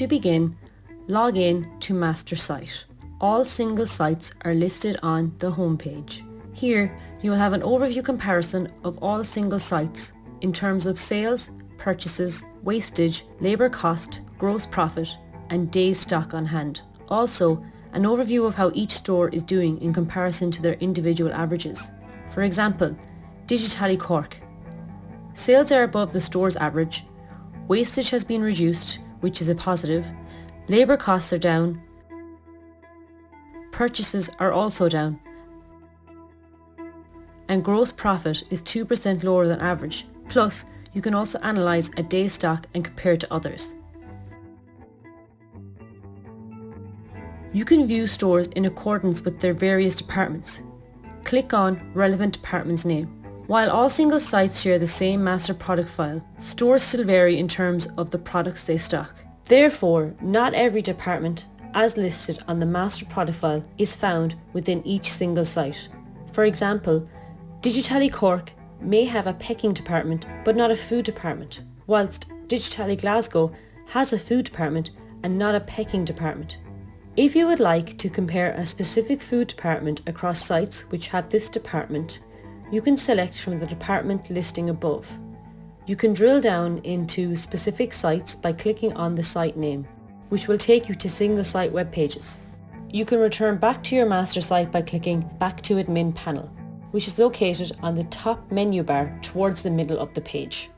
To begin, log in to master site. All single sites are listed on the home page. Here, you will have an overview comparison of all single sites in terms of sales, purchases, wastage, labour cost, gross profit, and days stock on hand. Also, an overview of how each store is doing in comparison to their individual averages. For example, DigiTally Cork. Sales are above the store's average, wastage has been reduced, which is a positive, labour costs are down, purchases are also down, and gross profit is 2% lower than average. Plus, you can also analyse a day's stock and compare it to others. You can view stores in accordance with their various departments. Click on relevant department's name. While all single sites share the same master product file, stores still vary in terms of the products they stock. Therefore, not every department, as listed on the master product file, is found within each single site. For example, DigiTally Cork may have a pecking department but not a food department, whilst DigiTally Glasgow has a food department and not a pecking department. If you would like to compare a specific food department across sites which have this department, you can select from the department listing above. You can drill down into specific sites by clicking on the site name, which will take you to single site web pages. You can return back to your master site by clicking Back to Admin panel, which is located on the top menu bar towards the middle of the page.